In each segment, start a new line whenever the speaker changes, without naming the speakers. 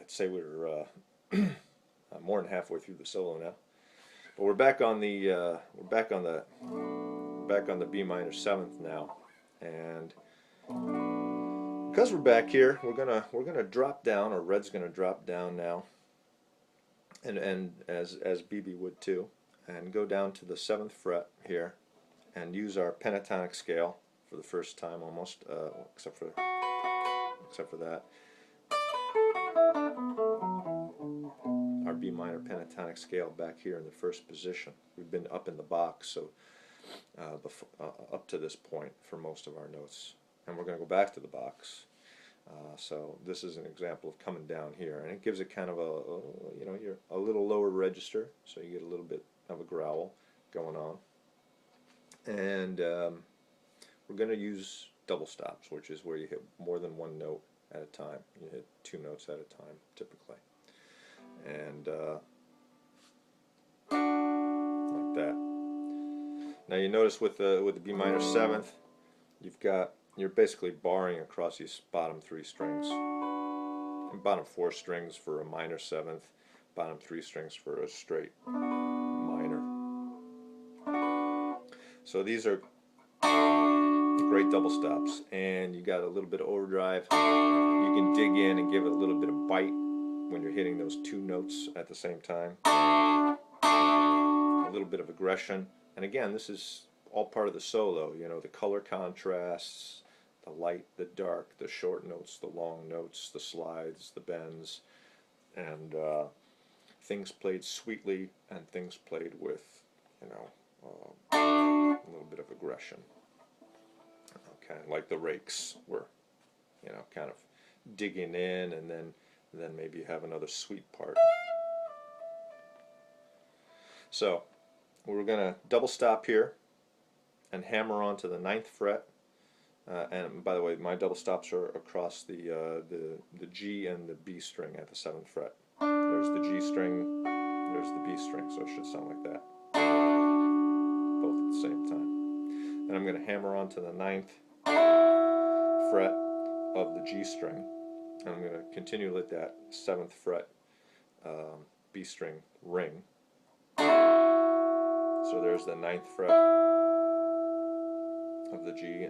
I'd say we're more than halfway through the solo now, but we're back on the B minor seventh now, and because we're back here, we're gonna drop down, or Red's gonna drop down now, and as BB would too, and go down to the 7th fret here, and use our pentatonic scale for the first time almost, except for that. Our B minor pentatonic scale back here in the first position. We've been up in the box, so up to this point for most of our notes, and we're going to go back to the box. So this is an example of coming down here, and it gives it kind of you're a little lower register, so you get a little bit of a growl going on. And we're going to use double stops, which is where you hit more than one note at a time. You hit 2 notes at a time, typically. And like that. Now you notice with the B minor 7th, you're basically barring across these bottom 3 strings. And bottom 4 strings for a minor 7th, bottom 3 strings for a straight minor. So these are great double stops, and you got a little bit of overdrive. You can dig in and give it a little bit of bite when you're hitting those 2 notes at the same time. A little bit of aggression, and again, this is all part of the solo. You know, the color contrasts, the light, the dark, the short notes, the long notes, the slides, the bends, and things played sweetly and things played with, a little bit of aggression. Okay, like the rakes were, kind of digging in, and then maybe you have another sweet part. So we're going to double stop here and hammer onto the 9th fret. And by the way, my double stops are across the G and the B string at the 7th fret. There's the G string, there's the B string, so it should sound like that, both at the same time. Then I'm going to hammer onto the 9th fret of the G string, and I'm going to continue to let that 7th fret B string ring. So there's the 9th fret of the G,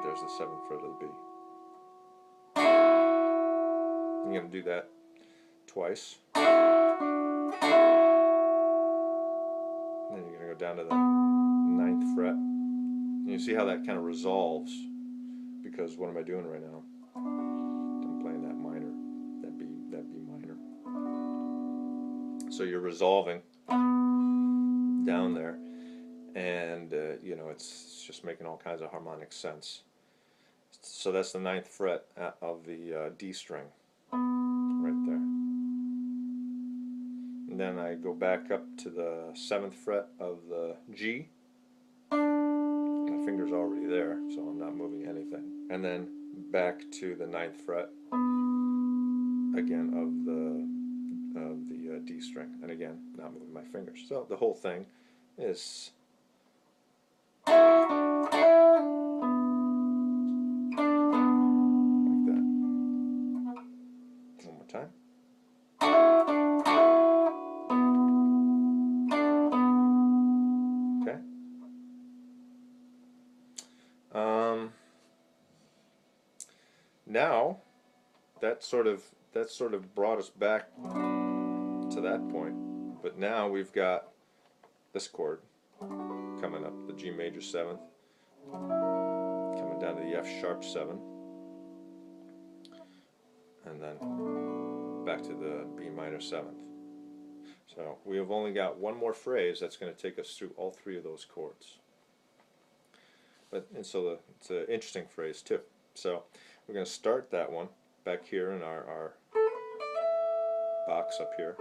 there's the 7th fret of the B. I'm going to do that twice. And then you're going to go down to the 9th fret. And you see how that kind of resolves, because what am I doing right now? I'm playing that minor, that B minor. So you're resolving down there, and it's just making all kinds of harmonic sense. So that's the 9th fret of the D string, right there. And then I go back up to the 7th fret of the G. My finger's already there, so I'm not moving anything. And then back to the 9th fret again of the D string, and again not moving my fingers. So the whole thing is like that. One more time. Okay. Now that sort of brought us back to that point, but now we've got this chord coming up, the G major 7th, coming down to the F sharp 7, and then back to the B minor 7th. So we have only got one more phrase that's going to take us through all 3 of those chords. So it's an interesting phrase too. So we're going to start that one back here in our box up here.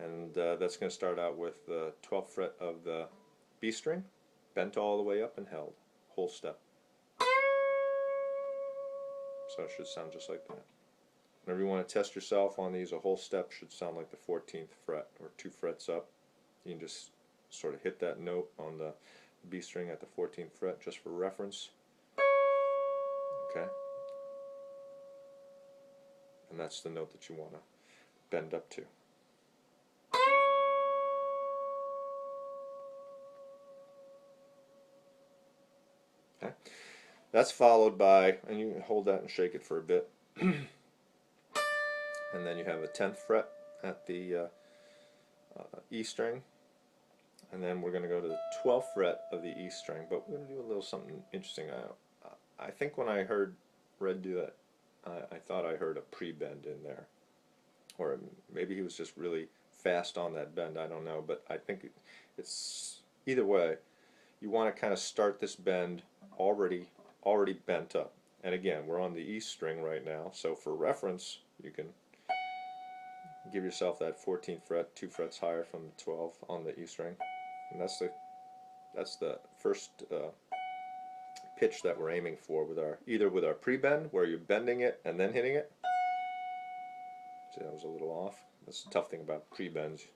And that's going to start out with the 12th fret of the B string, bent all the way up and held, whole step. So it should sound just like that. Whenever you want to test yourself on these, a whole step should sound like the 14th fret, or 2 frets up. You can just sort of hit that note on the B string at the 14th fret just for reference. Okay. and that's the note that you want to bend up to. Okay, that's followed by, and you can hold that and shake it for a bit, and then you have a 10th fret at the E string, and then we're going to go to the 12th fret of the E string, but we're going to do a little something interesting. I think when I heard Red do that, I thought I heard a pre-bend in there, or maybe he was just really fast on that bend, I don't know, but I think it's either way. You want to kind of start this bend already bent up, and again, we're on the E string right now, so for reference you can give yourself that 14th fret 2 frets higher from the 12 on the E string, and that's the first pitch that we're aiming for with our, either with our pre-bend where you're bending it and then hitting it. See, that was a little off. That's the tough thing about pre-bends.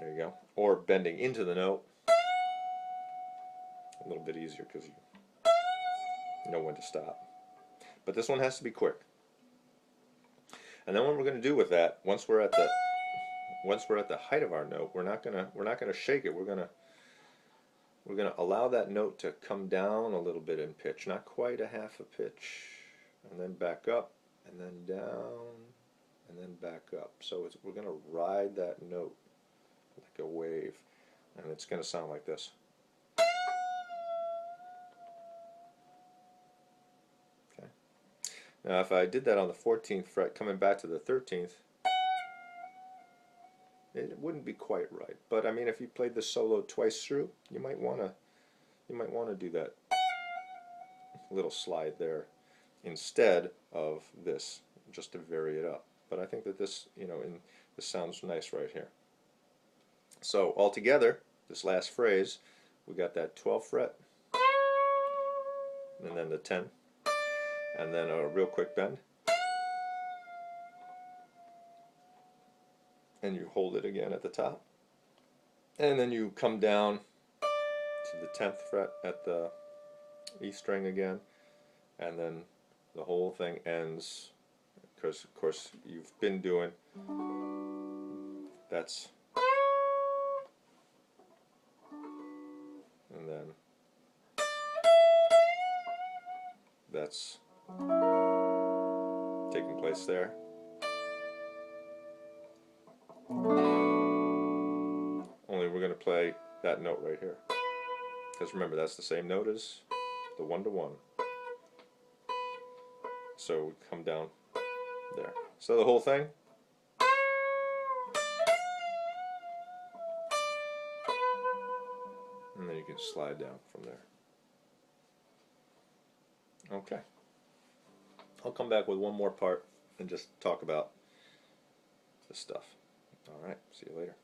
There you go. Or bending into the note. A little bit easier because you know when to stop. But this one has to be quick. And then what we're going to do with that, once we're at the height of our note, we're not gonna shake it. We're gonna allow that note to come down a little bit in pitch, not quite a half a pitch, and then back up, and then down, and then back up. So we're gonna ride that note like a wave, and it's gonna sound like this. Okay. Now, if I did that on the 14th fret, coming back to the 13th. It wouldn't be quite right, but I mean, if you played the solo twice through, you might want to do that little slide there instead of this, just to vary it up. But I think that this, this sounds nice right here. So altogether, this last phrase, we got that 12th fret, and then the 10, and then a real quick bend. And you hold it again at the top, and then you come down to the 10th fret at the E string again, and then the whole thing ends, because of course you've been doing, that's, and then that's taking place there. Only we're going to play that note right here, because remember, that's the same note as the 1-to-1. So we come down there. So the whole thing. And then you can slide down from there. Okay. I'll come back with one more part and just talk about this stuff. Alright, see you later.